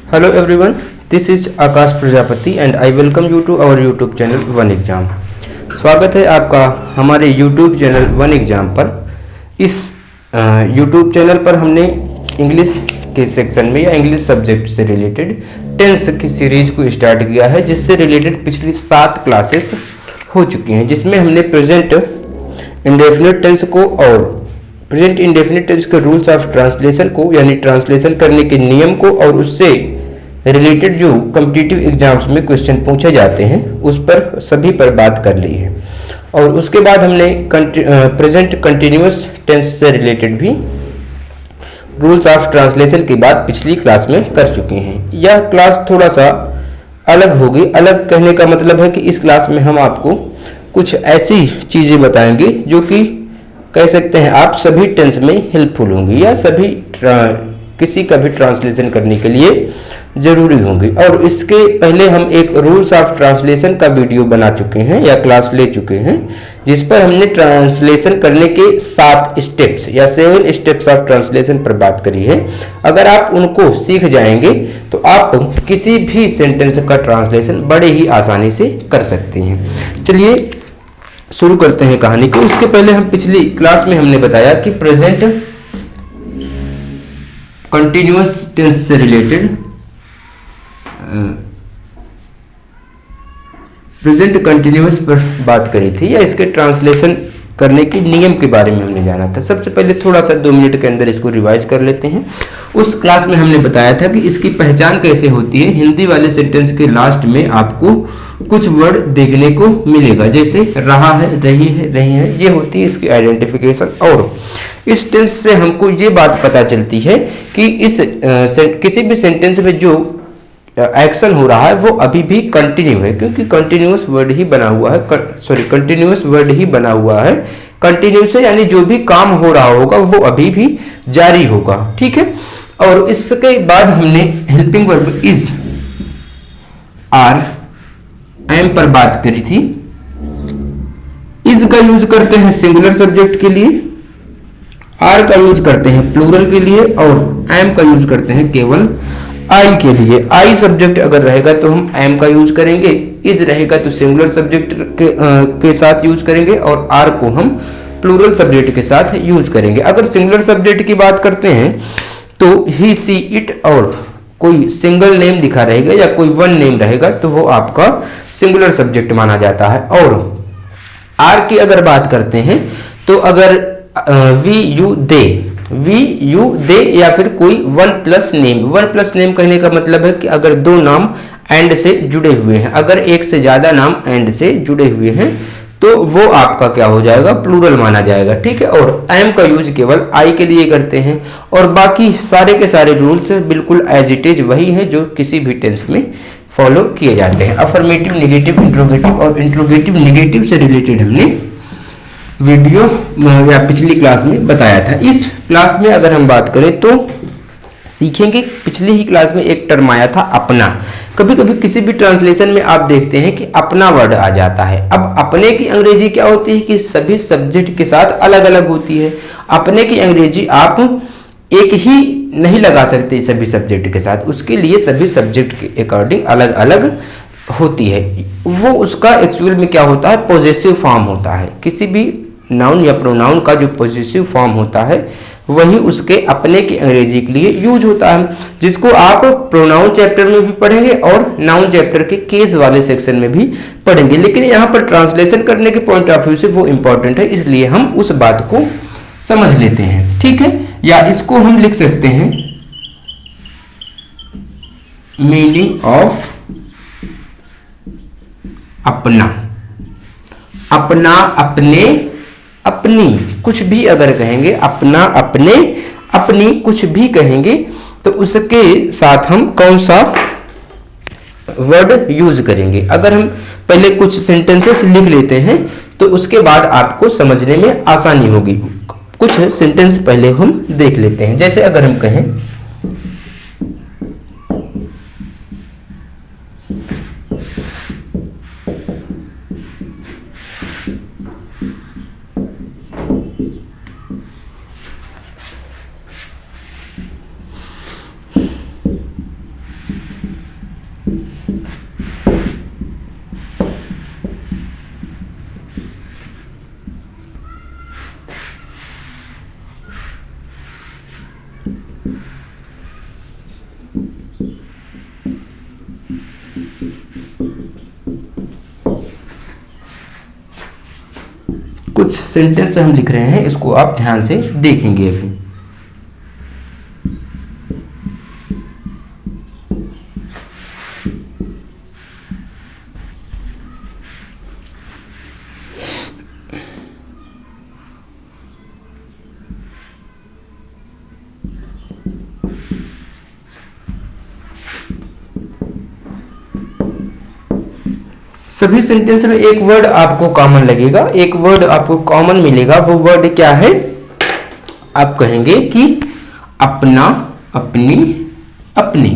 Hello everyone, this is Akash Prajapati and I welcome you to our YouTube channel one exam. स्वागत है आपका हमारे YouTube channel one exam पर। इस YouTube channel पर हमने इंग्लिश के सेक्शन में या इंग्लिश सब्जेक्ट से रिलेटेड टेंस की सीरीज को स्टार्ट किया है, जिससे रिलेटेड पिछली 7 क्लासेस हो चुकी हैं, जिसमें हमने प्रेजेंट इंडेफिनिट टेंस को और प्रेजेंट इंडेफिनिट टेंस के रूल्स ऑफ ट्रांसलेशन को, यानी ट्रांसलेशन करने के नियम को, और उससे रिलेटेड जो कॉम्पिटिटिव एग्जाम्स में क्वेश्चन पूछे जाते हैं उस पर सभी पर बात कर ली है। और उसके बाद हमने प्रेजेंट कंटिन्यूअस टेंस से रिलेटेड भी रूल्स ऑफ ट्रांसलेशन की बात पिछली क्लास में कर चुके हैं। यह क्लास थोड़ा सा अलग होगी। अलग कहने का मतलब है कि इस क्लास में हम आपको कुछ ऐसी चीज़ें बताएंगे जो कि कह सकते हैं आप सभी टेंस में हेल्पफुल होंगी या सभी किसी का भी ट्रांसलेशन करने के लिए जरूरी होंगी। और इसके पहले हम एक रूल्स ऑफ ट्रांसलेशन का वीडियो बना चुके हैं या क्लास ले चुके हैं, जिस पर हमने ट्रांसलेशन करने के 7 स्टेप्स या 7 स्टेप्स ऑफ ट्रांसलेशन पर बात करी है। अगर आप उनको सीख जाएंगे तो आप किसी भी सेंटेंस का ट्रांसलेशन बड़े ही आसानी से कर सकते हैं। चलिए शुरू करते हैं कहानी को। उसके पहले हम पिछली क्लास में हमने बताया कि प्रेजेंट कंटिन्यूअस टेंस से रिलेटेड प्रेजेंट कंटिन्यूअस पर बात करी थी या इसके ट्रांसलेशन करने के नियम के बारे में हमने जाना था। सबसे पहले थोड़ा सा 2 मिनट के अंदर इसको रिवाइज कर लेते हैं। उस क्लास में हमने बताया था कि इसकी पहचान कैसे होती है। हिंदी वाले सेंटेंस के लास्ट में आपको कुछ वर्ड देखने को मिलेगा, जैसे रहा है, रही है, ये होती है इसकी आइडेंटिफिकेशन। और इस टेंस से हमको ये बात पता चलती है कि इस किसी भी सेंटेंस में जो एक्शन हो रहा है वो अभी भी कंटिन्यू है, क्योंकि कंटिन्यूअस वर्ड ही बना हुआ है। कंटिन्यूअस वर्ड ही बना हुआ है। कंटिन्यू से यानी जो भी काम हो रहा होगा वो अभी भी जारी होगा, ठीक है। और इसके बाद हमने helping verb is, are, am पर बात करी थी। इज का यूज करते हैं सिंगुलर सब्जेक्ट के लिए, आर का यूज करते हैं प्लूरल के लिए, और एम का यूज करते हैं केवल आई के लिए। आई सब्जेक्ट अगर रहेगा तो हम एम का यूज करेंगे, इज रहेगा तो सिंगुलर सब्जेक्ट के साथ यूज करेंगे, और आर को हम प्लूरल सब्जेक्ट के साथ यूज करेंगे। अगर सिंगुलर सब्जेक्ट की बात करते हैं तो ही, सी, इट और कोई सिंगल नेम लिखा रहेगा या कोई वन नेम रहेगा तो वो आपका सिंगुलर सब्जेक्ट माना जाता है। और आर की अगर बात करते हैं तो अगर वी, यू, दे या फिर कोई 1+ नेम, 1+ नेम कहने का मतलब है कि अगर 2 नाम एंड से जुड़े हुए हैं, अगर एक से ज्यादा नाम एंड से जुड़े हुए हैं तो वो आपका क्या हो जाएगा, प्लूरल माना जाएगा, ठीक है। और एम का यूज केवल आई के लिए करते हैं, और बाकी सारे के सारे रूल्स बिल्कुल एज इट इज वही है जो किसी भी टेंस में फॉलो किए जाते हैं। अफर्मेटिव, नेगेटिव, इंट्रोगेटिव और इंट्रोगेटिव नेगेटिव से रिलेटेड हमने वीडियो या पिछली क्लास में बताया था। इस क्लास में अगर हम बात करें तो सीखेंगे, पिछली ही क्लास में एक टर्म आया था अपना। कभी कभी किसी भी ट्रांसलेशन में आप देखते हैं कि अपना वर्ड आ जाता है। अब अपने की अंग्रेजी क्या होती है कि सभी सब्जेक्ट के साथ अलग अलग होती है। अपने की अंग्रेजी आप एक ही नहीं लगा सकते सभी सब्जेक्ट के साथ, उसके लिए सभी सब्जेक्ट के अकॉर्डिंग अलग अलग होती है। वो उसका एक्चुअल में क्या होता है, पॉजेसिव फॉर्म होता है। किसी भी नाउन या प्रोनाउन का जो पॉजेसिव फॉर्म होता है वही उसके अपने की अंग्रेजी के लिए यूज होता है, जिसको आप प्रोनाउन चैप्टर में भी पढ़ेंगे और नाउन चैप्टर के केस वाले सेक्शन में भी पढ़ेंगे। लेकिन यहाँ पर ट्रांसलेशन करने के पॉइंट ऑफ व्यू से वो इंपॉर्टेंट है, इसलिए हम उस बात को समझ लेते हैं, ठीक है। या इसको हम लिख सकते हैं मीनिंग ऑफ अपना। अपना, अपने, अपनी, कुछ भी अगर कहेंगे, अपना, अपने, अपनी, कुछ भी कहेंगे तो उसके साथ हम कौन सा वर्ड यूज करेंगे। अगर हम पहले कुछ सेंटेंसेस लिख लेते हैं तो उसके बाद आपको समझने में आसानी होगी। कुछ सेंटेंस पहले हम देख लेते हैं। जैसे अगर हम कहें कुछ सेंटेंस हम लिख रहे हैं, इसको आप ध्यान से देखेंगे अभी। सभी सेंटेंस में एक वर्ड आपको कॉमन लगेगा, एक वर्ड आपको कॉमन मिलेगा। वो वर्ड क्या है? आप कहेंगे कि अपना, अपनी, अपनी।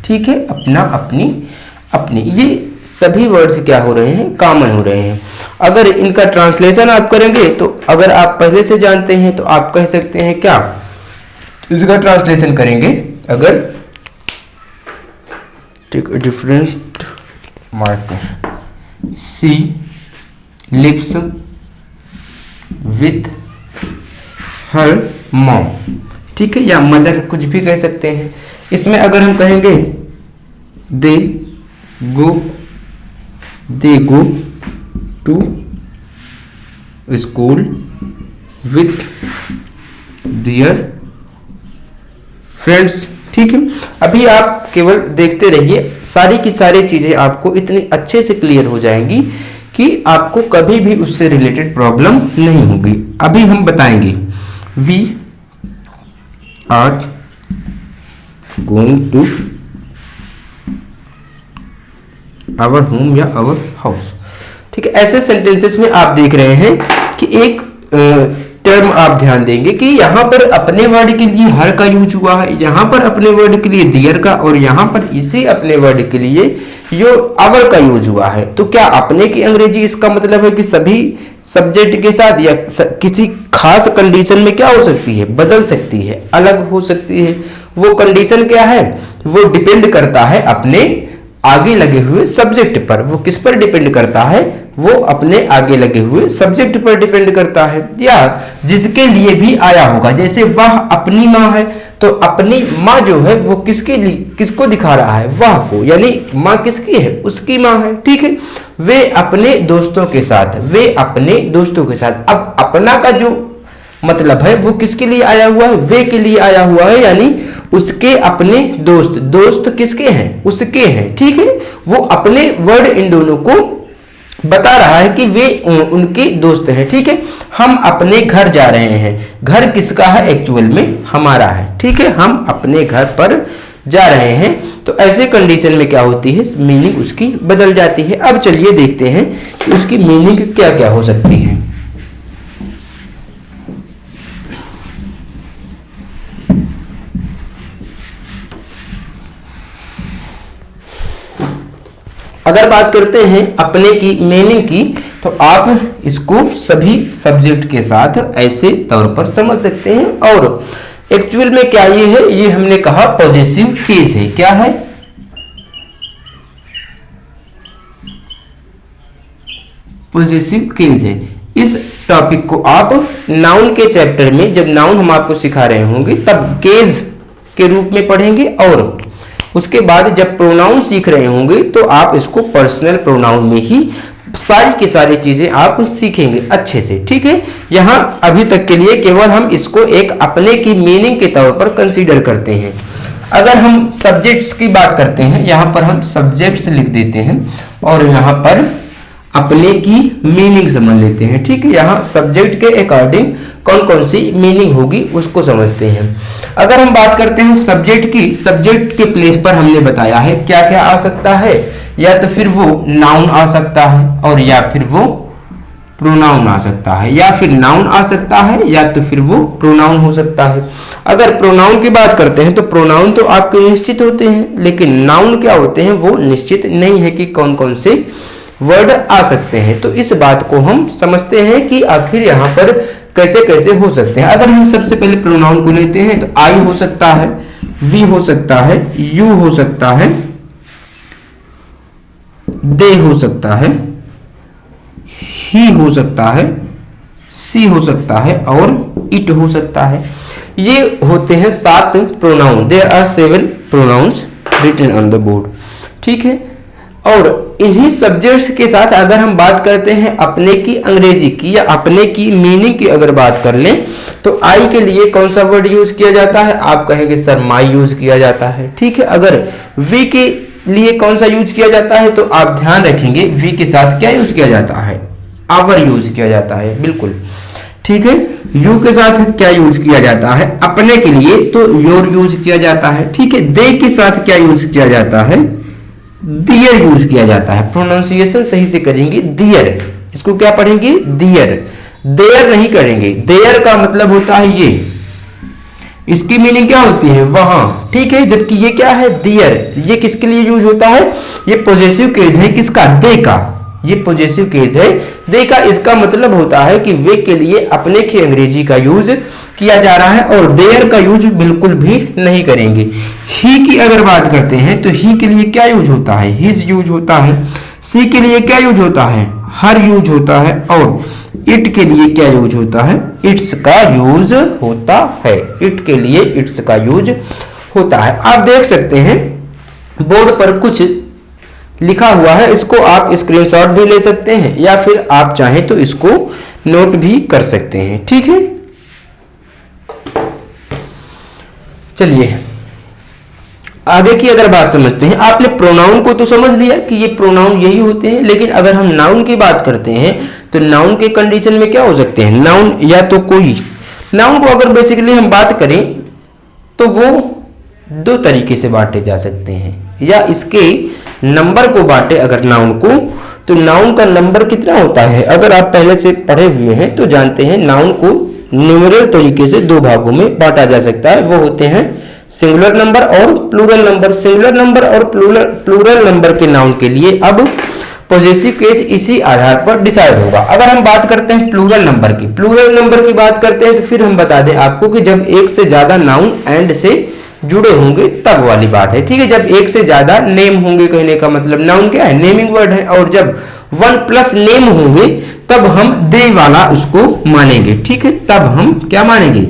ठीक है, अपना, अपनी, अपनी, ये सभी वर्ड्स क्या हो रहे हैं? कॉमन हो रहे हैं। अगर इनका ट्रांसलेशन आप करेंगे तो अगर आप पहले से जानते हैं तो आप कह सकते हैं क्या, इसका ट्रांसलेशन करेंगे अगर take a different marker, She lives with her mom। ठीक है, या मदर, कुछ भी कह सकते हैं। इसमें अगर हम कहेंगे they go to school with their friends। ठीक है, अभी आप केवल देखते रहिए, सारी की सारी चीजें आपको इतनी अच्छे से क्लियर हो जाएंगी कि आपको कभी भी उससे रिलेटेड प्रॉब्लम नहीं होगी। अभी हम बताएंगे we are going to our home या आवर हाउस। ठीक है, ऐसे सेंटेंसेस में आप देख रहे हैं कि एक टर्म आप ध्यान देंगे कि यहाँ पर अपने वर्ड के लिए हर का यूज हुआ है, यहाँ पर अपने वर्ड के लिए दियर का, और यहाँ पर इसी अपने वर्ड के लिए यो आवर का यूज हुआ है। तो क्या अपने की अंग्रेजी इसका मतलब है कि सभी सब्जेक्ट के साथ या किसी खास कंडीशन में क्या हो सकती है? बदल सकती है, अलग हो सकती है। वो कंडीशन क्या है? वो डिपेंड करता है अपने आगे लगे हुए सब्जेक्ट पर। वो किस पर डिपेंड करता है? वो अपने आगे लगे हुए सब्जेक्ट पर डिपेंड करता है, या जिसके लिए भी आया होगा। जैसे वह अपनी माँ है, तो अपनी माँ जो है वो किसके लिए, किसको दिखा रहा है? वह को, यानी माँ किसकी है? उसकी माँ है। ठीक है, वे अपने दोस्तों के साथ, वे अपने दोस्तों के साथ। अब अपना का जो मतलब है वो किसके लिए आया हुआ है? वे के लिए आया हुआ है, यानी उसके अपने दोस्त। दोस्त किसके हैं? उसके हैं। ठीक है, वो अपने वर्ड इन दोनों को बता रहा है कि वे उनके दोस्त हैं। ठीक है, हम अपने घर जा रहे हैं। घर किसका है? एक्चुअल में हमारा है। ठीक है, हम अपने घर पर जा रहे हैं। तो ऐसे कंडीशन में क्या होती है? मीनिंग उसकी बदल जाती है। अब चलिए देखते हैं कि उसकी मीनिंग क्या क्या हो सकती है। अगर बात करते हैं अपने की मीनिंग की, तो आप इसको सभी सब्जेक्ट के साथ ऐसे तौर पर समझ सकते हैं। और एक्चुअल में क्या ये है? ये हमने कहा पॉजिटिव केस है। क्या है? पॉजिटिव केस है। इस टॉपिक को आप नाउन के चैप्टर में, जब नाउन हम आपको सिखा रहे होंगे, तब केस के रूप में पढ़ेंगे, और उसके बाद जब प्रोनाउन सीख रहे होंगे तो आप इसको पर्सनल प्रोनाउन में ही सारी की सारी चीजें आप सीखेंगे अच्छे से। ठीक है, यहाँ अभी तक के लिए केवल हम इसको एक अपने की मीनिंग के तौर पर कंसीडर करते हैं। अगर हम सब्जेक्ट्स की बात करते हैं, यहाँ पर हम सब्जेक्ट्स लिख देते हैं और यहाँ पर अपने की मीनिंग समझ लेते हैं। ठीक है, यहाँ सब्जेक्ट के अकॉर्डिंग कौन कौन सी मीनिंग होगी उसको समझते हैं। अगर हम बात करते हैं सब्जेक्ट की, सब्जेक्ट के प्लेस पर हमने बताया है क्या क्या आ सकता है, या तो फिर वो नाउन आ सकता है, और या फिर वो प्रोनाउन आ सकता है, या फिर नाउन आ सकता है, या तो फिर वो प्रोनाउन हो सकता है। अगर प्रोनाउन की बात करते हैं तो प्रोनाउन तो आपके निश्चित होते हैं, लेकिन नाउन क्या होते हैं वो निश्चित नहीं है कि कौन कौन से वर्ड आ सकते हैं। तो इस बात को हम समझते हैं कि आखिर यहाँ पर कैसे कैसे हो सकते हैं। अगर हम सबसे पहले प्रोनाउन को लेते हैं तो आई हो सकता है, वी हो सकता है, यू हो सकता है, दे हो सकता है, ही हो सकता है, सी हो सकता है, और इट हो सकता है। ये होते हैं 7 pronoun. There are 7 pronouns written on the board. ठीक है, और इन्हीं सब्जेक्ट्स के साथ अगर हम बात करते हैं अपने की अंग्रेजी की या अपने की मीनिंग की अगर बात कर लें तो आई के लिए कौन सा वर्ड यूज किया जाता है? आप कहेंगे सर माई यूज किया जाता है। ठीक है, अगर वी के लिए कौन सा यूज किया जाता है तो आप ध्यान रखेंगे वी के साथ क्या यूज किया जाता है? आवर यूज किया जाता है, बिल्कुल। ठीक है, यू के साथ क्या यूज किया जाता है? अपने के लिए तो योर यूज किया जाता है। ठीक है, दे के साथ क्या यूज किया जाता है? दियर यूज किया जाता है। प्रोनाउंसिएशन सही से करेंगे, दियर, इसको क्या पढ़ेंगे? दियर, देयर नहीं करेंगे। देयर का मतलब होता है ये, इसकी मीनिंग क्या होती है? वहां। ठीक है, जबकि ये क्या है? दियर, ये किसके लिए यूज होता है? ये पॉजेसिव केस है, किसका? दे का। ये पॉजेसिव केस है दे का, इसका मतलब होता है कि वे के लिए अपने की अंग्रेजी का यूज किया जा रहा है और देयर का यूज बिल्कुल भी नहीं करेंगे। ही की अगर बात करते हैं तो ही के लिए क्या यूज होता है? हिज यूज होता है। सी के लिए क्या यूज होता है? हर यूज होता है। और इट के लिए क्या यूज होता है? इट्स का यूज होता है। इट के लिए इट्स का यूज होता है। आप देख सकते हैं बोर्ड पर कुछ लिखा हुआ है, इसको आप स्क्रीनशॉट भी ले सकते हैं या फिर आप चाहें तो इसको नोट भी कर सकते हैं। ठीक है, चलिए आगे की अगर बात समझते हैं। आपने प्रोनाउन को तो समझ लिया कि ये प्रोनाउन यही होते हैं, लेकिन अगर हम नाउन की बात करते हैं तो नाउन के कंडीशन में क्या हो सकते हैं? नाउन या तो कोई, नाउन को अगर बेसिकली हम बात करें तो वो दो तरीके से बांटे जा सकते हैं, या इसके नंबर को बांटे अगर नाउन को, तो नाउन का नंबर कितना होता है? अगर आप पहले से पढ़े हुए हैं तो जानते हैं नाउन को न्यूमेरल तरीके से दो भागों में बांटा जा सकता है। वो होते हैं सिंगुलर नंबर और प्लूरल नंबर। सिंगुलर नंबर और प्लूरल नंबर के नाउन के लिए अब पॉजेसिव केस इसी आधार पर डिसाइड होगा। अगर हम बात करते हैं प्लूरल नंबर की, प्लूरल नंबर की बात करते हैं तो फिर हम बता दें आपको कि जब एक से ज्यादा नाउन एंड से जुड़े होंगे तब वाली बात है। ठीक है, जब एक से ज्यादा नेम होंगे, कहने का मतलब नाउन क्या है? नेमिंग वर्ड है। और जब 1+ नेम होंगे तब हम दे वाला उसको मानेंगे। ठीक है, तब हम क्या मानेंगे?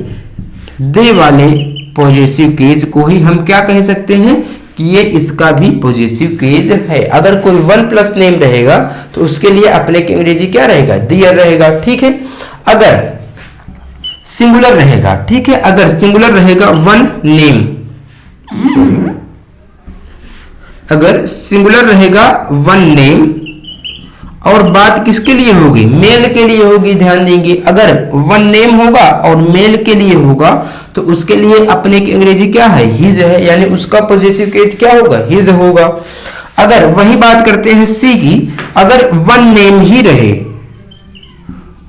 दे वाले पॉजेसिव केस को ही हम क्या कह सकते हैं कि ये इसका भी पॉजेसिव केस है। अगर कोई 1+ नेम रहेगा तो उसके लिए अपने की अंग्रेजी क्या रहेगा? दियर रहेगा। ठीक है, अगर सिंगुलर रहेगा, ठीक है, अगर सिंगुलर रहेगा 1 नेम, अगर सिंगुलर रहेगा 1 नेम और बात किसके लिए होगी? मेल के लिए होगी। ध्यान देंगे, अगर 1 नेम होगा और मेल के लिए होगा तो उसके लिए अपने की अंग्रेजी क्या है? हिज है, यानी उसका पॉजेसिव केस क्या होगा? हिज होगा। अगर वही बात करते हैं सी की, अगर 1 नेम ही रहे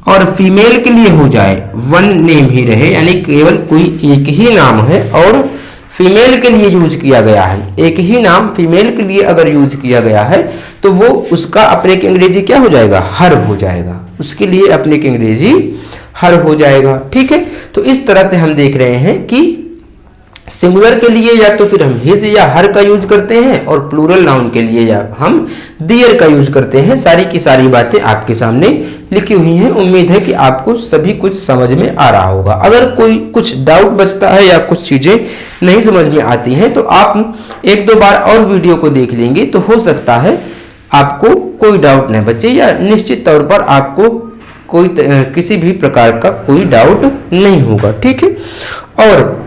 और फीमेल के लिए हो जाए, 1 नेम ही रहे यानी केवल कोई एक ही नाम है और फीमेल के लिए यूज किया गया है, एक ही नाम फीमेल के लिए अगर यूज किया गया है तो वो उसका अपने की अंग्रेजी क्या हो जाएगा? हर हो जाएगा। उसके लिए अपने की अंग्रेजी हर हो जाएगा। ठीक है, तो इस तरह से हम देख रहे हैं कि सिंगुलर के लिए या तो फिर हम हिज या हर का यूज करते हैं और प्लूरल नाउन के लिए या हम दियर का यूज करते हैं। सारी की सारी बातें आपके सामने लिखी हुई हैं। उम्मीद है कि आपको सभी कुछ समझ में आ रहा होगा। अगर कोई कुछ डाउट बचता है या कुछ चीजें नहीं समझ में आती हैं तो आप 1-2 बार और वीडियो को देख लेंगे तो हो सकता है आपको कोई डाउट न बचे या निश्चित तौर पर आपको कोई किसी भी प्रकार का कोई डाउट नहीं होगा। ठीक है, और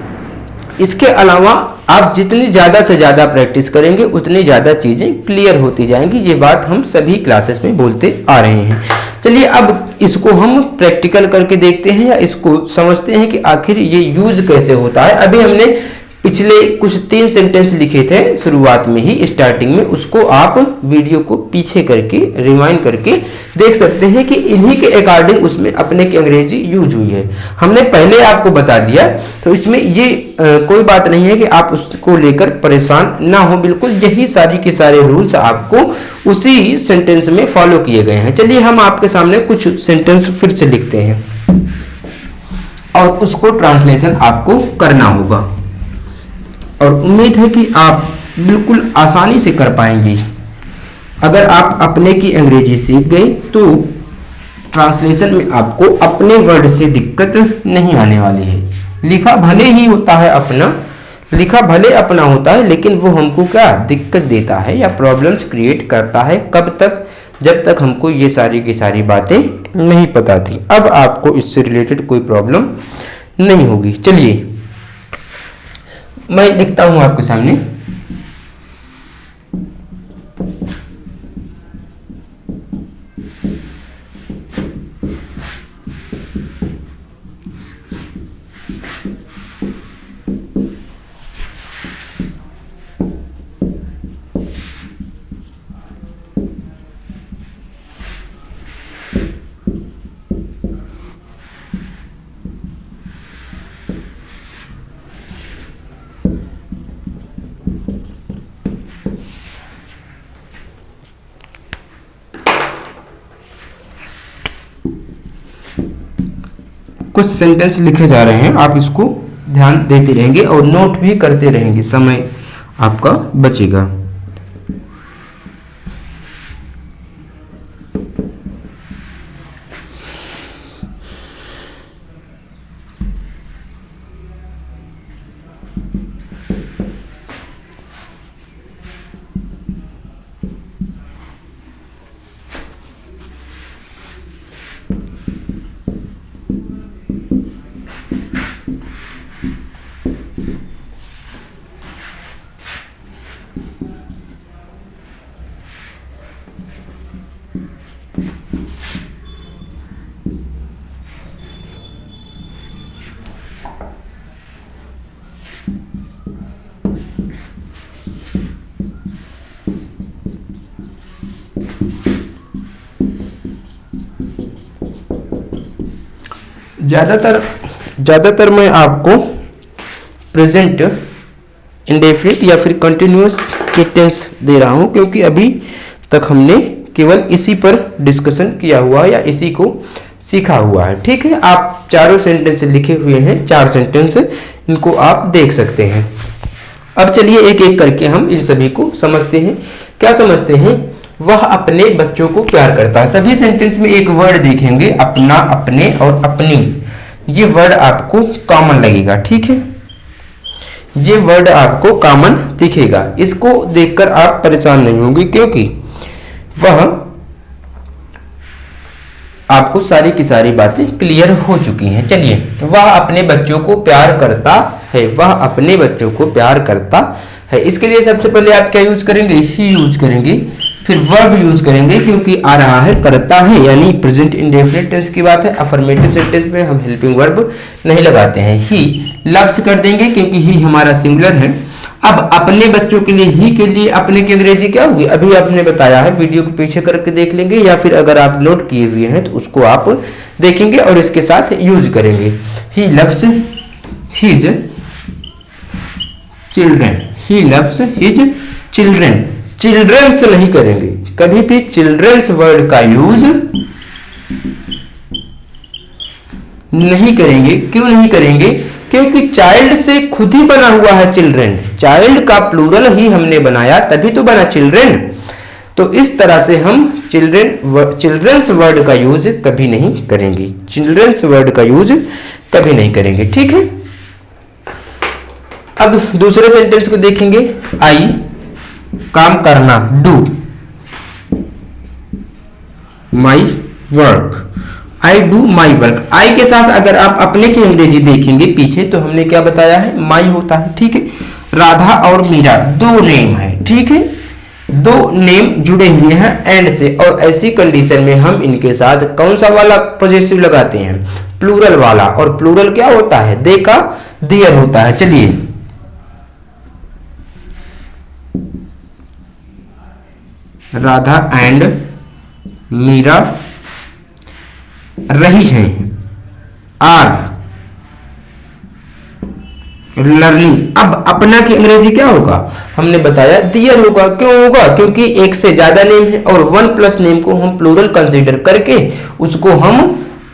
इसके अलावा आप जितनी ज़्यादा से ज़्यादा प्रैक्टिस करेंगे उतनी ज़्यादा चीज़ें क्लियर होती जाएंगी। ये बात हम सभी क्लासेस में बोलते आ रहे हैं। चलिए अब इसको हम प्रैक्टिकल करके देखते हैं या इसको समझते हैं कि आखिर ये यूज कैसे होता है। अभी हमने पिछले कुछ 3 सेंटेंस लिखे थे शुरुआत में ही, स्टार्टिंग में, उसको आप वीडियो को पीछे करके रिवाइंड करके देख सकते हैं कि इन्हीं के अकॉर्डिंग उसमें अपने की अंग्रेजी यूज हुई है। हमने पहले आपको बता दिया, तो इसमें ये कोई बात नहीं है कि आप उसको लेकर परेशान ना हो। बिल्कुल यही सारी के सारे रूल्स आपको उसी सेंटेंस में फॉलो किए गए हैं। चलिए हम आपके सामने कुछ सेंटेंस फिर से लिखते हैं और उसको ट्रांसलेशन आपको करना होगा और उम्मीद है कि आप बिल्कुल आसानी से कर पाएंगे। अगर आप अपने की अंग्रेजी सीख गए तो ट्रांसलेशन में आपको अपने वर्ड से दिक्कत नहीं आने वाली है। लिखा भले ही होता है अपना, लिखा भले अपना होता है लेकिन वो हमको क्या दिक्कत देता है या प्रॉब्लम्स क्रिएट करता है। कब तक? जब तक हमको ये सारी की सारी बातें नहीं पता थी। अब आपको इससे रिलेटेड कोई प्रॉब्लम नहीं होगी। चलिए मैं लिखता हूं आपके सामने। कुछ सेंटेंस लिखे जा रहे हैं, आप इसको ध्यान देते रहेंगे और नोट भी करते रहेंगे, समय आपका बचेगा। ज़्यादातर मैं आपको प्रेजेंट इंडेफिनिट या फिर कंटिन्यूअस के टेंस दे रहा हूं, क्योंकि अभी तक हमने केवल इसी पर डिस्कशन किया हुआ या इसी को सीखा हुआ है। ठीक है, आप चारों सेंटेंस लिखे हुए हैं, 4 सेंटेंस, इनको आप देख सकते हैं। अब चलिए एक एक करके हम इन सभी को समझते हैं। क्या समझते हैं? वह अपने बच्चों को प्यार करता है। सभी सेंटेंस में एक वर्ड देखेंगे, अपना, अपने और अपनी। ये वर्ड आपको कॉमन लगेगा। ठीक है, ये वर्ड आपको कॉमन दिखेगा। इसको देखकर आप परेशान नहीं होंगे, क्योंकि वह आपको सारी की सारी बातें क्लियर हो चुकी हैं। चलिए, वह अपने बच्चों को प्यार करता है। वह अपने बच्चों को प्यार करता है। इसके लिए सबसे पहले आप क्या यूज करेंगे? ही यूज करेंगे। फिर वर्ब यूज करेंगे, क्योंकि आ रहा है करता है, यानी प्रेजेंट इंडेफिनिट टेंस की बात है। अफर्मेटिव सेंटेंस में हम हेल्पिंग वर्ब नहीं लगाते हैं। ही लव्स कर देंगे, क्योंकि ही हमारा सिंगुलर है। अब अपने बच्चों के लिए, ही के लिए अपने की अंग्रेजी क्या होगी? अभी आपने बताया है, वीडियो को पीछे करके देख लेंगे, या फिर अगर आप नोट किए हुए हैं तो उसको आप देखेंगे और इसके साथ यूज करेंगे। He loves his children. He loves his children. Childrens नहीं करेंगे, कभी भी चिल्ड्रंस वर्ड का यूज नहीं करेंगे। क्यों नहीं करेंगे? क्योंकि चाइल्ड से खुद ही बना हुआ है चिल्ड्रन। चाइल्ड का प्लूरल ही हमने बनाया, तभी तो बना चिल्ड्रन। तो इस तरह से हम चिल्ड्रंस वर्ड का यूज कभी नहीं करेंगे। चिल्ड्रंस वर्ड का यूज कभी नहीं करेंगे। ठीक है, अब दूसरे सेंटेंस को देखेंगे। आई काम करना, do my work. I do my work. I के साथ अगर आप अपने की अंग्रेजी देखेंगे पीछे, तो हमने क्या बताया है? माई होता है। ठीक है, राधा और मीरा 2 नेम है। ठीक है, 2 नेम जुड़े हुए हैं एंड से, और ऐसी कंडीशन में हम इनके साथ कौन सा वाला पॉजेसिव लगाते हैं? प्लूरल वाला। और प्लूरल क्या होता है? दे का देयर होता है। चलिए, राधा एंड मीरा रही हैं, आर लर्निंग। अब अपना की अंग्रेजी क्या होगा? हमने बताया दियर होगा। क्यों होगा? क्योंकि एक से ज्यादा नेम है और 1 प्लस नेम को हम प्लूरल कंसीडर करके उसको हम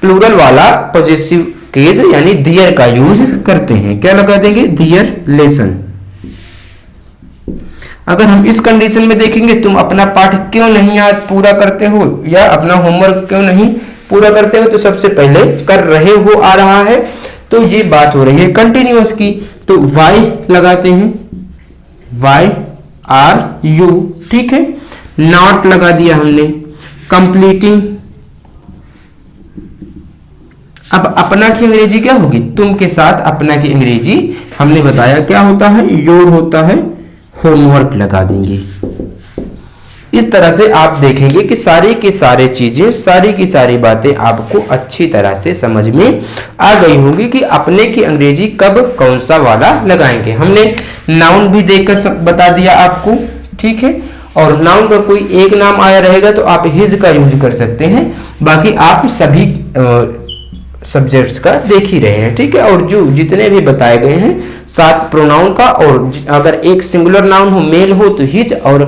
प्लूरल वाला पॉजेसिव केस यानी दियर का यूज करते हैं। क्या लगा देंगे? दियर लेसन। अगर हम इस कंडीशन में देखेंगे, तुम अपना पाठ क्यों नहीं आज पूरा करते हो या अपना होमवर्क क्यों नहीं पूरा करते हो, तो सबसे पहले कर रहे हो आ रहा है, तो ये बात हो रही है कंटिन्यूअस की, तो वाई लगाते हैं, वाई आर यू, ठीक है, नॉट लगा दिया हमने, कंप्लीटिंग। अब अपना की अंग्रेजी क्या होगी, तुम के साथ अपना की अंग्रेजी हमने बताया क्या होता है, योर होता है, होमवर्क लगा देंगे। इस तरह से आप देखेंगे कि सारी की सारी चीजें, सारी की सारी बातें आपको अच्छी तरह से समझ में आ गई होंगी कि अपने की अंग्रेजी कब कौन सा वाला लगाएंगे। हमने नाउन भी देखकर बता दिया आपको, ठीक है, और नाउन का कोई एक नाम आया रहेगा तो आप हिज का यूज कर सकते हैं, बाकी आप सभी सब्जेक्ट्स का देख ही रहे हैं, ठीक है। और जो जितने भी बताए गए हैं 7 प्रोनाउन का, और अगर एक सिंगुलर नाउन हो, मेल हो तो हिज, और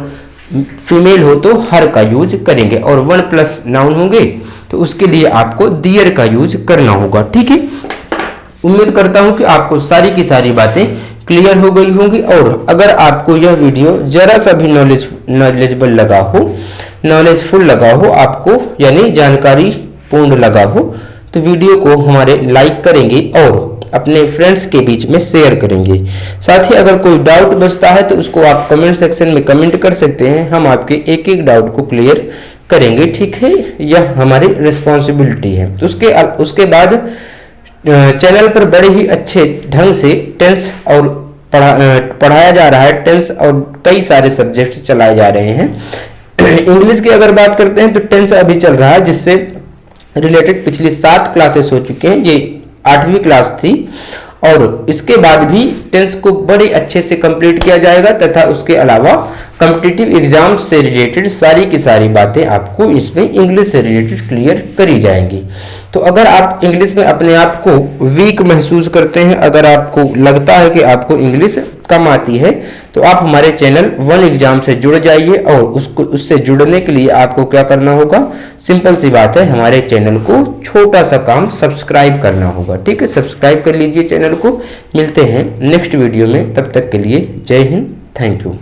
फीमेल हो तो हर का यूज करेंगे, और 1+ नाउन होंगे तो उसके लिए आपको दियर का यूज करना होगा, ठीक है। उम्मीद करता हूं कि आपको सारी की सारी बातें क्लियर हो गई होंगी, और अगर आपको यह वीडियो जरा सा भी नॉलेजेबल लगा हो, नॉलेजफुल लगा हो आपको, यानी जानकारी पूर्ण लगा हो, तो वीडियो को हमारे लाइक करेंगे और अपने फ्रेंड्स के बीच में शेयर करेंगे। साथ ही अगर कोई डाउट बचता है तो उसको आप कमेंट सेक्शन में कमेंट कर सकते हैं, हम आपके एक एक डाउट को क्लियर करेंगे, ठीक है। यह हमारी रिस्पॉन्सिबिलिटी है। उसके बाद चैनल पर बड़े ही अच्छे ढंग से टेंस और पढ़ाया जा रहा है, टेंस और कई सारे सब्जेक्ट चलाए जा रहे हैं। इंग्लिश की अगर बात करते हैं तो टेंस अभी चल रहा है, जिससे रिलेटेड पिछली 7 क्लासेस हो चुके हैं, ये 8वीं क्लास थी, और इसके बाद भी टेंस को बड़े अच्छे से कंप्लीट किया जाएगा, तथा उसके अलावा कॉम्पिटिटिव एग्जाम से रिलेटेड सारी की सारी बातें आपको इसमें इंग्लिश से रिलेटेड क्लियर करी जाएंगी। तो अगर आप इंग्लिश में अपने आप को वीक महसूस करते हैं, अगर आपको लगता है कि आपको इंग्लिश कम आती है, तो आप हमारे चैनल 1 एग्जाम से जुड़ जाइए, और उससे जुड़ने के लिए आपको क्या करना होगा, सिंपल सी बात है, हमारे चैनल को छोटा सा काम सब्सक्राइब करना होगा, ठीक है। सब्सक्राइब कर लीजिए चैनल को। मिलते हैं नेक्स्ट वीडियो में, तब तक के लिए जय हिंद, थैंक यू।